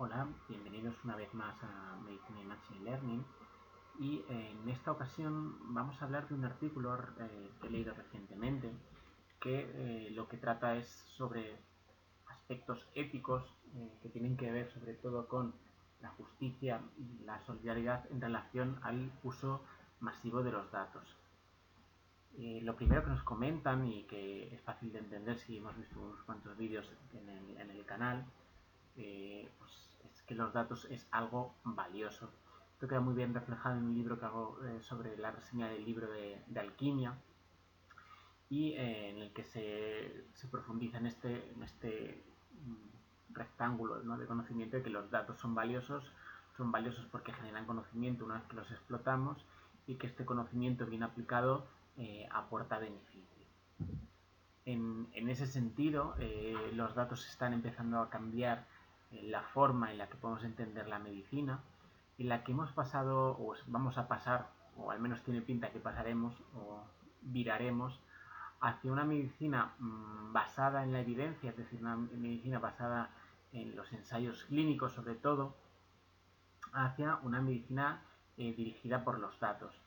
Hola, bienvenidos una vez más a Medicina y Machine Learning. Y en esta ocasión vamos a hablar de un artículo que he leído recientemente que lo que trata es sobre aspectos éticos que tienen que ver sobre todo con la justicia y la solidaridad en relación al uso masivo de los datos. Lo primero que nos comentan, y que es fácil de entender si hemos visto unos cuantos vídeos en el canal, pues es que los datos es algo valioso. Esto queda muy bien reflejado en un libro que hago sobre la reseña del libro de alquimia, y en el que se profundiza en este rectángulo, ¿no?, de conocimiento, de que los datos son valiosos porque generan conocimiento una vez que los explotamos, y que este conocimiento bien aplicado aporta beneficio. En ese sentido, los datos están empezando a cambiar la forma en la que podemos entender la medicina, en la que hemos pasado, o vamos a pasar, o al menos tiene pinta que pasaremos, o viraremos, hacia una medicina basada en la evidencia, es decir, una medicina basada en los ensayos clínicos sobre todo, hacia una medicina dirigida por los datos.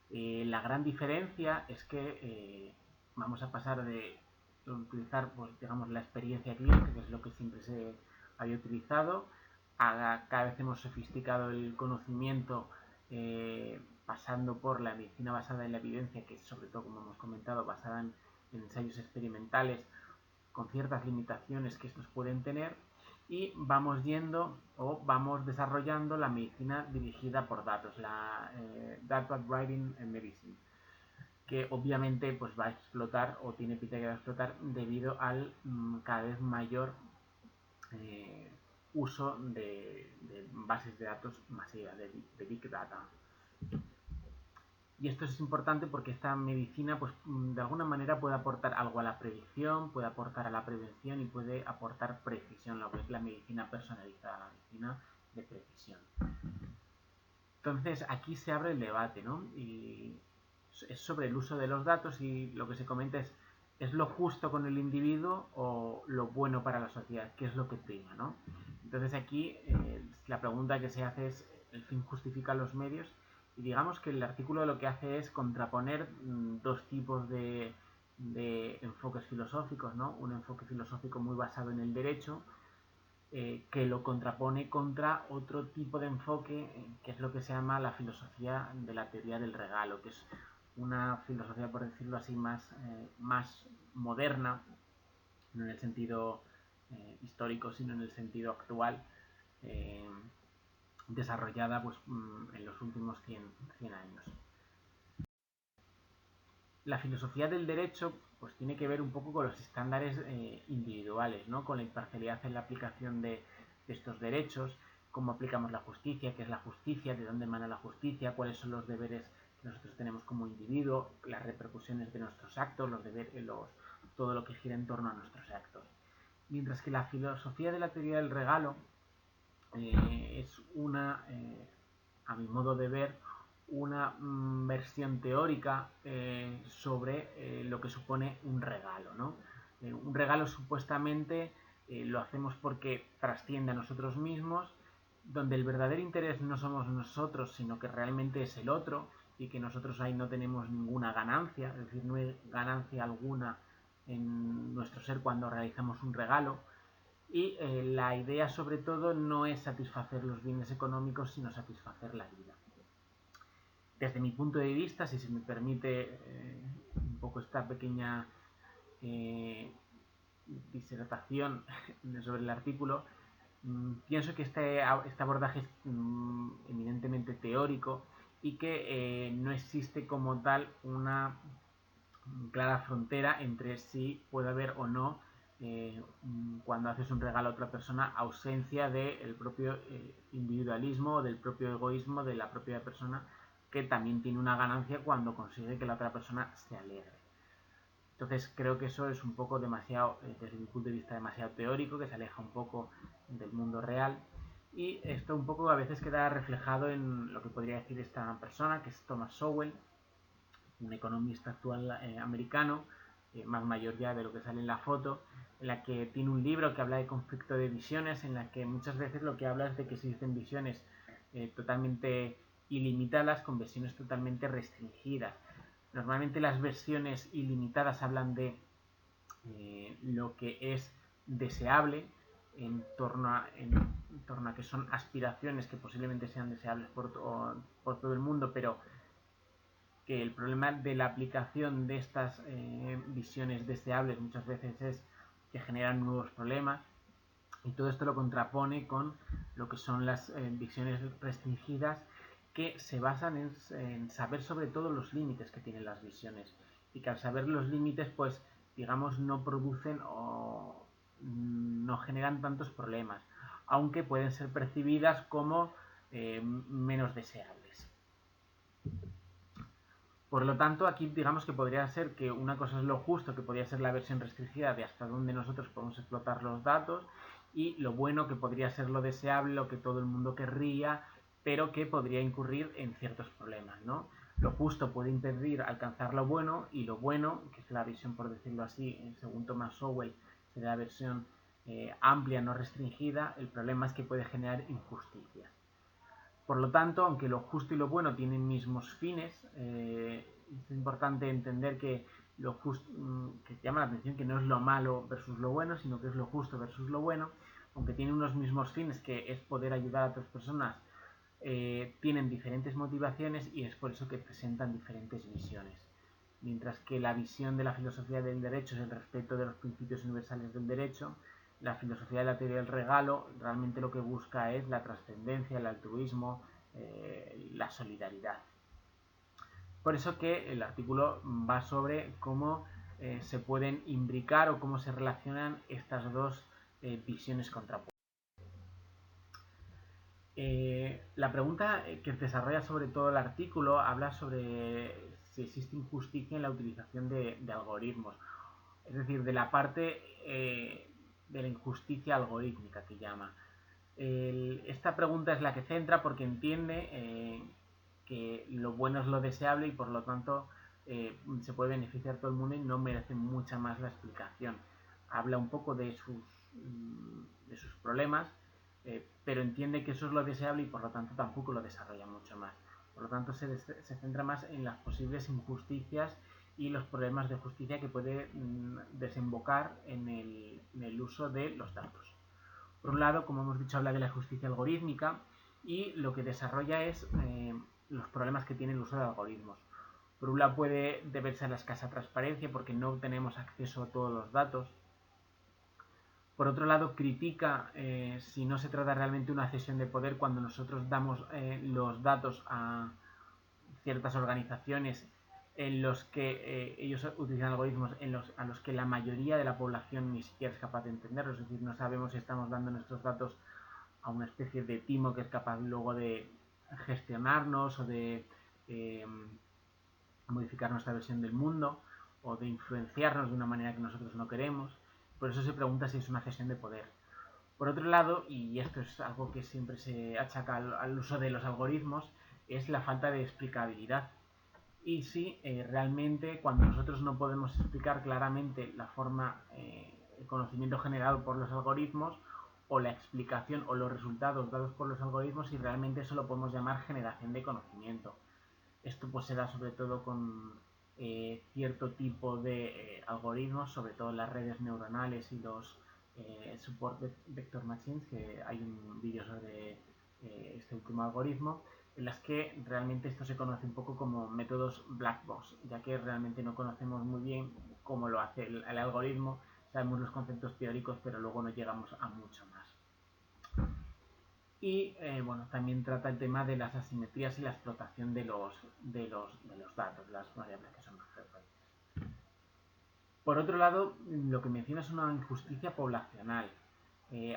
La gran diferencia es que vamos a pasar de utilizar, pues, digamos, la experiencia clínica, que es lo que siempre se había utilizado, a cada vez hemos sofisticado el conocimiento, pasando por la medicina basada en la evidencia, que es sobre todo, como hemos comentado, basada en ensayos experimentales, con ciertas limitaciones que estos pueden tener, y vamos yendo o vamos desarrollando la medicina dirigida por datos, la Data Driven Medicine, que obviamente pues va a explotar, o tiene pinta que va a explotar, debido al cada vez mayor uso de bases de datos masivas, de Big Data. Y esto es importante porque esta medicina, pues, de alguna manera puede aportar algo a la predicción, puede aportar a la prevención y puede aportar precisión, lo que es la medicina personalizada, la medicina de precisión. Entonces aquí se abre el debate, ¿no? Y es sobre el uso de los datos, y lo que se comenta ¿es lo justo con el individuo o lo bueno para la sociedad? ¿Qué es lo que prima, ¿no? Entonces aquí la pregunta que se hace es: ¿el fin justifica los medios? Y digamos que el artículo lo que hace es contraponer dos tipos de enfoques filosóficos, ¿no? Un enfoque filosófico muy basado en el derecho, que lo contrapone contra otro tipo de enfoque, que es lo que se llama la filosofía de la teoría del regalo, que es una filosofía, por decirlo así, más moderna, no en el sentido histórico, sino en el sentido actual, desarrollada pues en los últimos 100 años. La filosofía del derecho pues tiene que ver un poco con los estándares individuales, ¿no? Con la imparcialidad en la aplicación de estos derechos, cómo aplicamos la justicia, qué es la justicia, de dónde emana la justicia, cuáles son los deberes que nosotros tenemos como individuo, las repercusiones de nuestros actos, todo lo que gira en torno a nuestros actos. Mientras que la filosofía de la teoría del regalo es a mi modo de ver, una versión teórica sobre lo que supone un regalo, ¿no? Un regalo supuestamente lo hacemos porque trasciende a nosotros mismos, donde el verdadero interés no somos nosotros, sino que realmente es el otro, y que nosotros ahí no tenemos ninguna ganancia, es decir, no hay ganancia alguna en nuestro ser cuando realizamos un regalo. Y la idea sobre todo no es satisfacer los bienes económicos, sino satisfacer la vida. Desde mi punto de vista, si se me permite un poco esta pequeña disertación sobre el artículo, pienso que este abordaje es eminentemente teórico, y que no existe como tal una clara frontera entre si puede haber o no, cuando haces un regalo a otra persona, ausencia del propio individualismo, del propio egoísmo de la propia persona, que también tiene una ganancia cuando consigue que la otra persona se alegre. Entonces creo que eso es un poco demasiado, desde mi punto de vista, demasiado teórico, que se aleja un poco del mundo real, y esto un poco a veces queda reflejado en lo que podría decir esta persona, que es Thomas Sowell, un economista actual americano, más mayor ya de lo que sale en la foto, en la que tiene un libro que habla de conflicto de visiones, en la que muchas veces lo que habla es de que existen visiones totalmente ilimitadas con versiones totalmente restringidas. Normalmente las versiones ilimitadas hablan de lo que es deseable en torno a que son aspiraciones que posiblemente sean deseables por todo el mundo, pero que el problema de la aplicación de estas visiones deseables muchas veces es que generan nuevos problemas, y todo esto lo contrapone con lo que son las visiones restringidas, que se basan en saber sobre todo los límites que tienen las visiones, y que al saber los límites, pues digamos, no producen o no generan tantos problemas, aunque pueden ser percibidas como menos deseables. Por lo tanto, aquí digamos que podría ser que una cosa es lo justo, que podría ser la versión restringida de hasta dónde nosotros podemos explotar los datos, y lo bueno, que podría ser lo deseable, lo que todo el mundo querría, pero que podría incurrir en ciertos problemas, ¿no? Lo justo puede impedir alcanzar lo bueno, y lo bueno, que es la visión, por decirlo así, según Thomas Sowell, sería la versión amplia, no restringida. El problema es que puede generar injusticias. Por lo tanto, aunque lo justo y lo bueno tienen mismos fines, es importante entender que lo justo, que llama la atención, que no es lo malo versus lo bueno, sino que es lo justo versus lo bueno, aunque tienen unos mismos fines, que es poder ayudar a otras personas, tienen diferentes motivaciones, y es por eso que presentan diferentes visiones. Mientras que la visión de la filosofía del derecho es el respeto de los principios universales del derecho, la filosofía de la teoría del regalo realmente lo que busca es la trascendencia, el altruismo, la solidaridad. Por eso que el artículo va sobre cómo se pueden imbricar o cómo se relacionan estas dos visiones contrapuestas. La pregunta que desarrolla sobre todo el artículo habla sobre si existe injusticia en la utilización de algoritmos, es decir, de la parte de la injusticia algorítmica que llama. Esta pregunta es la que centra, porque entiende que lo bueno es lo deseable, y por lo tanto se puede beneficiar todo el mundo, y no merece mucha más la explicación. Habla un poco de sus problemas, pero entiende que eso es lo deseable, y por lo tanto tampoco lo desarrolla mucho más. Por lo tanto se centra más en las posibles injusticias y los problemas de justicia que puede desembocar en el uso de los datos. Por un lado, como hemos dicho, habla de la justicia algorítmica, y lo que desarrolla es los problemas que tiene el uso de algoritmos. Por un lado, puede deberse a la escasa transparencia, porque no tenemos acceso a todos los datos. Por otro lado, critica si no se trata realmente de una cesión de poder cuando nosotros damos los datos a ciertas organizaciones en los que ellos utilizan algoritmos a los que la mayoría de la población ni siquiera es capaz de entenderlos. Es decir, no sabemos si estamos dando nuestros datos a una especie de timo que es capaz luego de gestionarnos, o de modificar nuestra versión del mundo, o de influenciarnos de una manera que nosotros no queremos. Por eso se pregunta si es una cesión de poder. Por otro lado, y esto es algo que siempre se achaca al uso de los algoritmos, es la falta de explicabilidad. Y si realmente, cuando nosotros no podemos explicar claramente la forma, el conocimiento generado por los algoritmos, o la explicación o los resultados dados por los algoritmos, si realmente eso lo podemos llamar generación de conocimiento. Esto pues se da sobre todo con cierto tipo de algoritmos, sobre todo las redes neuronales y los support vector machines, que hay un vídeo sobre este último algoritmo, en las que realmente esto se conoce un poco como métodos black box, ya que realmente no conocemos muy bien cómo lo hace el algoritmo. Sabemos los conceptos teóricos, pero luego no llegamos a mucho más. Y bueno, también trata el tema de las asimetrías y la explotación de los datos, las variables que son más frecuentes. Por otro lado, lo que menciona es una injusticia poblacional.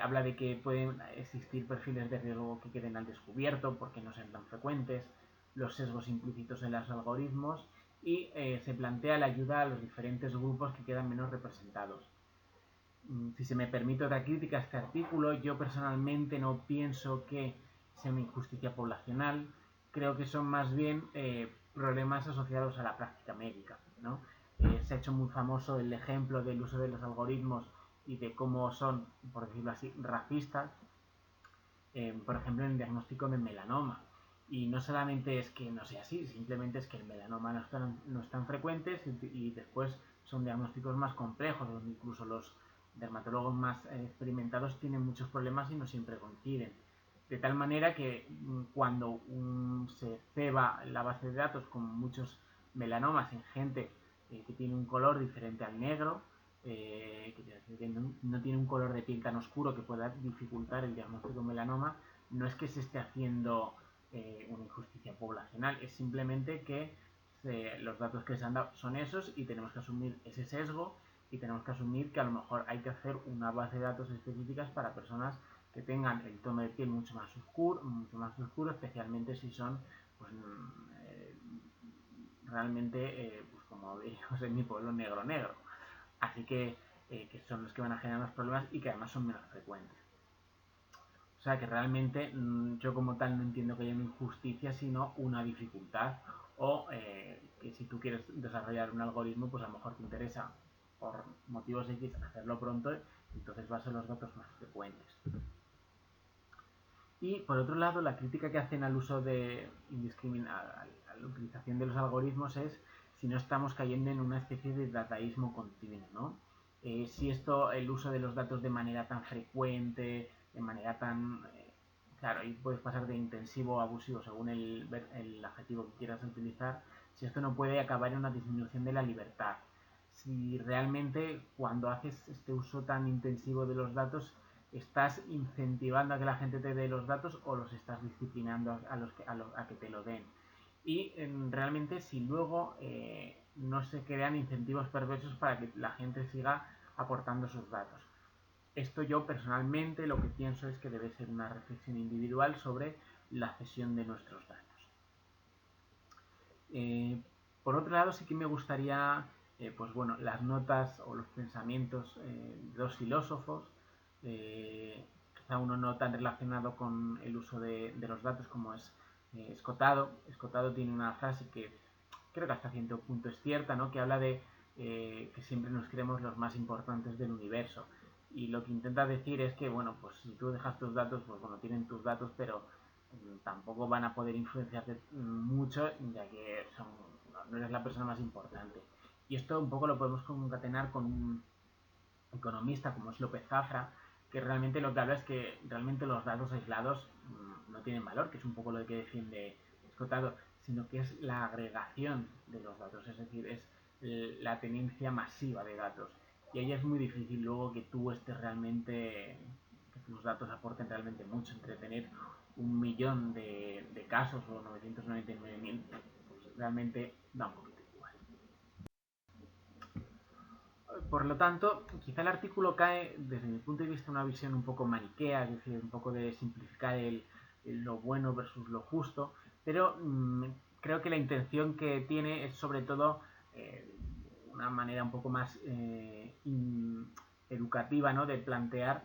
Habla de que pueden existir perfiles de riesgo que queden al descubierto porque no sean tan frecuentes, los sesgos implícitos en los algoritmos, y se plantea la ayuda a los diferentes grupos que quedan menos representados. Si se me permite otra crítica a este artículo, yo personalmente no pienso que sea una injusticia poblacional. Creo que son más bien problemas asociados a la práctica médica, ¿no? Se ha hecho muy famoso el ejemplo del uso de los algoritmos y de cómo son, por decirlo así, racistas, por ejemplo, en el diagnóstico de melanoma. Y no solamente es que no sea así, simplemente es que el melanoma no es tan frecuente y después son diagnósticos más complejos, donde incluso los dermatólogos más experimentados tienen muchos problemas y no siempre coinciden. De tal manera que cuando se ceba la base de datos con muchos melanomas en gente que tiene un color diferente al negro, que no tiene un color de piel tan oscuro que pueda dificultar el diagnóstico de melanoma, no es que se esté haciendo una injusticia poblacional, es simplemente que los datos que se han dado son esos y tenemos que asumir ese sesgo y tenemos que asumir que a lo mejor hay que hacer una base de datos específicas para personas que tengan el tono de piel mucho más oscuro, especialmente si son pues, realmente, pues como diríamos en mi pueblo, negro. Así que son los que van a generar más problemas y que además son menos frecuentes. O sea que realmente yo como tal no entiendo que haya una injusticia, sino una dificultad o que si tú quieres desarrollar un algoritmo, pues a lo mejor te interesa por motivos X hacerlo pronto, entonces va a ser los datos más frecuentes. Y por otro lado, la crítica que hacen al uso de indiscriminada, a la utilización de los algoritmos es si no estamos cayendo en una especie de dataísmo continuo, ¿no? Si el uso de los datos de manera tan frecuente, de manera tan... claro, ahí puedes pasar de intensivo a abusivo según el adjetivo que quieras utilizar, si esto no puede acabar en una disminución de la libertad. Si realmente cuando haces este uso tan intensivo de los datos estás incentivando a que la gente te dé los datos o los estás disciplinando a que te lo den. Y realmente si luego no se crean incentivos perversos para que la gente siga aportando sus datos. Esto yo personalmente lo que pienso es que debe ser una reflexión individual sobre la cesión de nuestros datos. Por otro lado sí que me gustaría pues bueno, las notas o los pensamientos de dos filósofos, quizá uno no tan relacionado con el uso de los datos como es Escotado. Escotado tiene una frase que creo que hasta cierto punto es cierta, ¿no? Que habla de que siempre nos creemos los más importantes del universo. Y lo que intenta decir es que, bueno, pues si tú dejas tus datos, pues bueno, tienen tus datos, pero tampoco van a poder influenciarte mucho, ya que no eres la persona más importante. Y esto un poco lo podemos concatenar con un economista como es López Zafra, que realmente lo que habla es que realmente los datos aislados no tienen valor, que es un poco lo que defiende Escotado, sino que es la agregación de los datos, es decir, es la tenencia masiva de datos. Y ahí es muy difícil luego que tú estés realmente, que tus datos aporten realmente mucho, entre tener 1.000.000 de casos o 999.000, pues realmente da un poquito igual. Por lo tanto, quizá el artículo cae, desde mi punto de vista, una visión un poco maniquea, es decir, un poco de simplificar lo bueno versus lo justo, pero creo que la intención que tiene es sobre todo una manera un poco más educativa, ¿no? De plantear,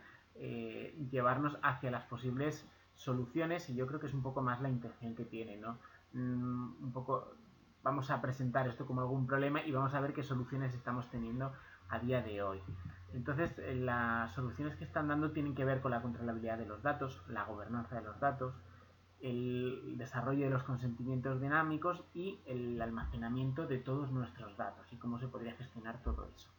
llevarnos hacia las posibles soluciones, y yo creo que es un poco más la intención que tiene, ¿no? Un poco vamos a presentar esto como algún problema y vamos a ver qué soluciones estamos teniendo a día de hoy. Entonces, las soluciones que están dando tienen que ver con la controlabilidad de los datos, la gobernanza de los datos, el desarrollo de los consentimientos dinámicos y el almacenamiento de todos nuestros datos y cómo se podría gestionar todo eso.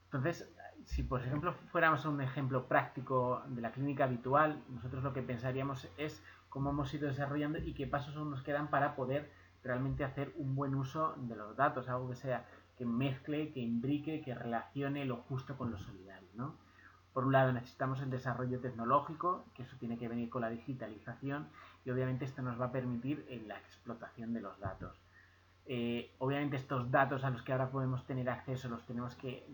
Entonces, si por ejemplo fuéramos un ejemplo práctico de la clínica habitual, nosotros lo que pensaríamos es cómo hemos ido desarrollando y qué pasos nos quedan para poder realmente hacer un buen uso de los datos, algo que sea que mezcle, que imbrique, que relacione lo justo con lo solidario, ¿no? Por un lado necesitamos el desarrollo tecnológico, que eso tiene que venir con la digitalización, y obviamente esto nos va a permitir la explotación de los datos. Obviamente estos datos a los que ahora podemos tener acceso los tenemos que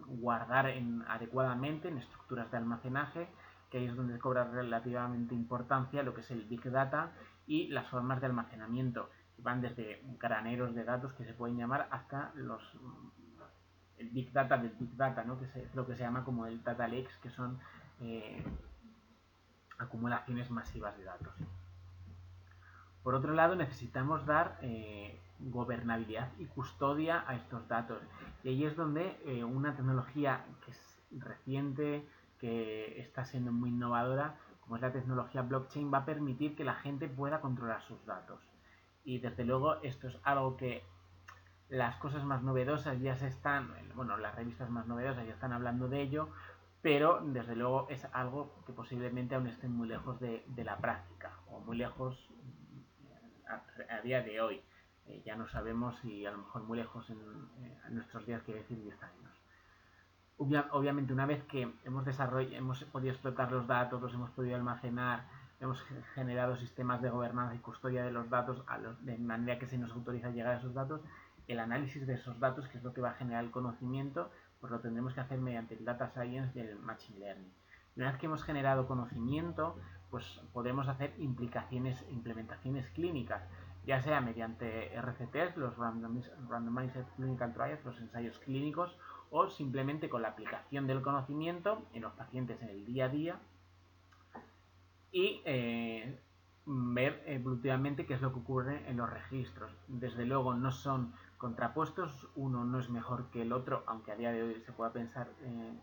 guardar adecuadamente en estructuras de almacenaje, que ahí es donde cobra relativamente importancia lo que es el Big Data y las formas de almacenamiento, que van desde graneros de datos que se pueden llamar hasta el Big Data del Big Data, ¿no? Que es lo que se llama como el Data Lakes, que son acumulaciones masivas de datos. Por otro lado, necesitamos dar gobernabilidad y custodia a estos datos. Y ahí es donde una tecnología que es reciente, que está siendo muy innovadora, como es la tecnología blockchain, va a permitir que la gente pueda controlar sus datos. Y desde luego esto es algo que las cosas más novedosas ya se están, bueno, las revistas más novedosas ya están hablando de ello, pero desde luego es algo que posiblemente aún esté muy lejos de la práctica, o muy lejos a día de hoy. Ya no sabemos si a lo mejor muy lejos en nuestros días, quiere decir 10 años. Obviamente una vez que hemos podido explotar los datos, los hemos podido almacenar, hemos generado sistemas de gobernanza y custodia de los datos de manera que se nos autoriza llegar a esos datos, el análisis de esos datos, que es lo que va a generar el conocimiento, pues lo tendremos que hacer mediante el data science y el machine learning. Una vez que hemos generado conocimiento, pues podemos hacer implementaciones clínicas, ya sea mediante RCTs, los Randomized Clinical Trials, los ensayos clínicos, o simplemente con la aplicación del conocimiento en los pacientes en el día a día y ver evolutivamente qué es lo que ocurre en los registros. Desde luego no son contrapuestos, uno no es mejor que el otro, aunque a día de hoy se pueda pensar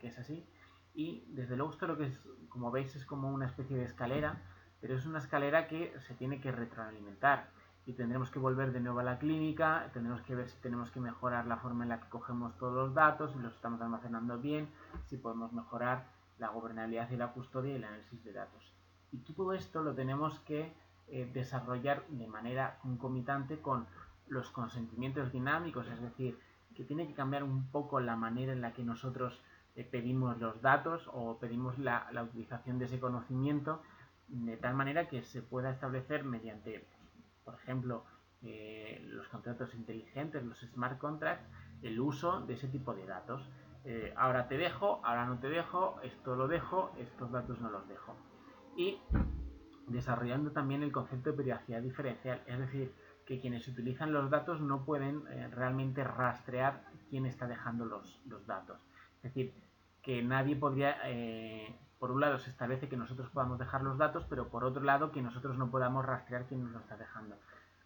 que es así. Y desde luego esto lo que es, como veis, es como una especie de escalera, pero es una escalera que se tiene que retroalimentar y tendremos que volver de nuevo a la clínica, tendremos que ver si tenemos que mejorar la forma en la que cogemos todos los datos, si los estamos almacenando bien, si podemos mejorar la gobernabilidad y la custodia y el análisis de datos. Y todo esto lo tenemos que desarrollar de manera concomitante con los consentimientos dinámicos, es decir, que tiene que cambiar un poco la manera en la que nosotros pedimos los datos o pedimos la utilización de ese conocimiento, de tal manera que se pueda establecer mediante, por ejemplo, los contratos inteligentes, los smart contracts, el uso de ese tipo de datos. Ahora te dejo, ahora no te dejo, esto lo dejo, estos datos no los dejo. Y desarrollando también el concepto de privacidad diferencial, es decir, que quienes utilizan los datos no pueden realmente rastrear quién está dejando los datos. Es decir, que nadie podría, por un lado se establece que nosotros podamos dejar los datos, pero por otro lado que nosotros no podamos rastrear quién nos lo está dejando.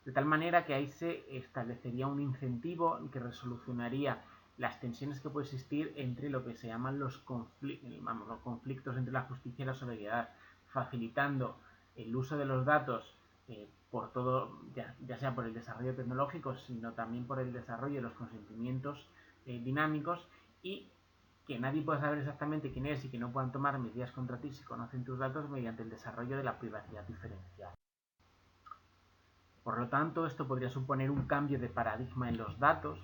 De tal manera que ahí se establecería un incentivo que resolucionaría las tensiones que puede existir entre lo que se llaman los conflictos entre la justicia y la sobriedad, facilitando el uso de los datos por todo, ya sea por el desarrollo tecnológico, sino también por el desarrollo de los consentimientos dinámicos, y que nadie pueda saber exactamente quién es y que no puedan tomar medidas contra ti si conocen tus datos mediante el desarrollo de la privacidad diferencial. Por lo tanto, esto podría suponer un cambio de paradigma en los datos.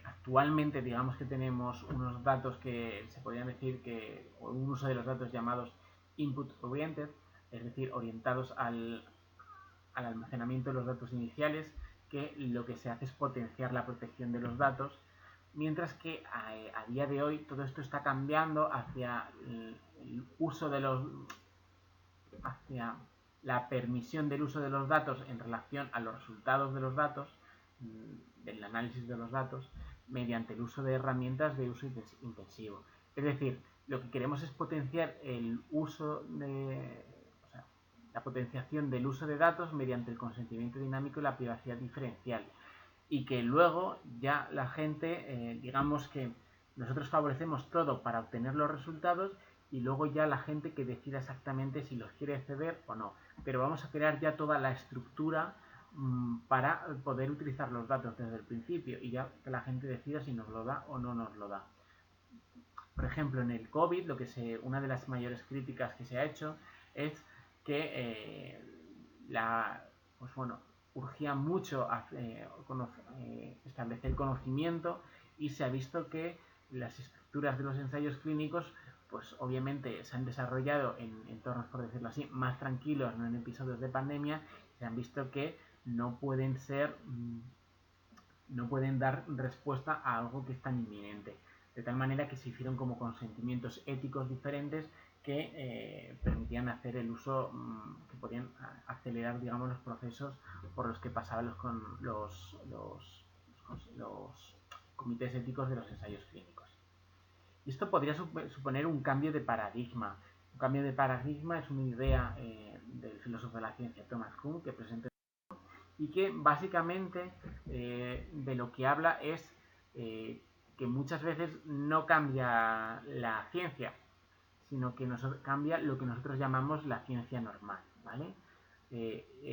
Actualmente, digamos que tenemos unos datos que se podrían decir que, o un uso de los datos llamados input oriented, es decir, orientados al almacenamiento de los datos iniciales, que lo que se hace es potenciar la protección de los datos, mientras que a día de hoy todo esto está cambiando hacia el uso de los hacia la permisión del uso de los datos en relación a los resultados de los datos, del análisis de los datos, mediante el uso de herramientas de uso intensivo. Es decir, lo que queremos es potenciar el uso de, o sea, la potenciación del uso de datos mediante el consentimiento dinámico y la privacidad diferencial. Y que luego ya la gente, digamos que nosotros favorecemos todo para obtener los resultados y luego ya la gente que decida exactamente si los quiere ceder o no. Pero vamos a crear ya toda la estructura para poder utilizar los datos desde el principio y ya que la gente decida si nos lo da o no nos lo da. Por ejemplo, en el COVID, una de las mayores críticas que se ha hecho es que urgía mucho establecer conocimiento, y se ha visto que las estructuras de los ensayos clínicos pues obviamente se han desarrollado en entornos, por decirlo así, más tranquilos, no en episodios de pandemia. Se han visto que no pueden dar respuesta a algo que es tan inminente, de tal manera que se hicieron como consentimientos éticos diferentes que permitían hacer el uso, que podían acelerar, digamos, los procesos por los que pasaban los comités éticos de los ensayos clínicos. Y esto podría suponer un cambio de paradigma. Un cambio de paradigma es una idea del filósofo de la ciencia Thomas Kuhn, que presenta y que básicamente de lo que habla es que muchas veces no cambia la ciencia, sino que cambia lo que nosotros llamamos la ciencia normal, ¿vale?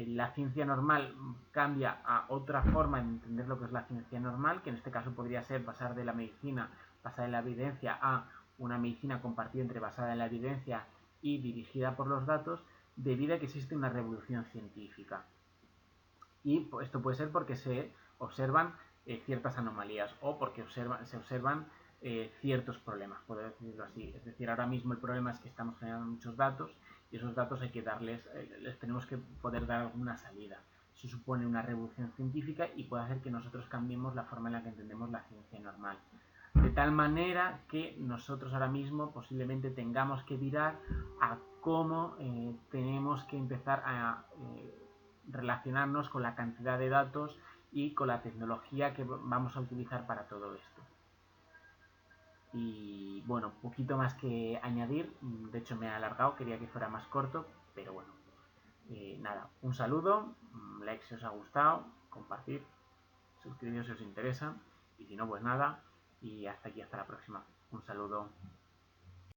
La ciencia normal cambia a otra forma de entender lo que es la ciencia normal, que en este caso podría ser pasar de la medicina basada en la evidencia a una medicina compartida entre basada en la evidencia y dirigida por los datos, debido a que existe una revolución científica. Y esto puede ser porque se observan ciertas anomalías o porque se observan ciertos problemas, puedo decirlo así. Es decir, ahora mismo el problema es que estamos generando muchos datos y esos datos hay que les tenemos que poder dar alguna salida. Eso supone una revolución científica y puede hacer que nosotros cambiemos la forma en la que entendemos la ciencia normal. De tal manera que nosotros ahora mismo posiblemente tengamos que virar a cómo tenemos que empezar a relacionarnos con la cantidad de datos y con la tecnología que vamos a utilizar para todo esto. Y bueno, poquito más que añadir, de hecho me he alargado, quería que fuera más corto, pero bueno, nada, un saludo, like si os ha gustado, compartir, suscribiros si os interesa, y si no, pues nada, y hasta aquí, hasta la próxima. Un saludo.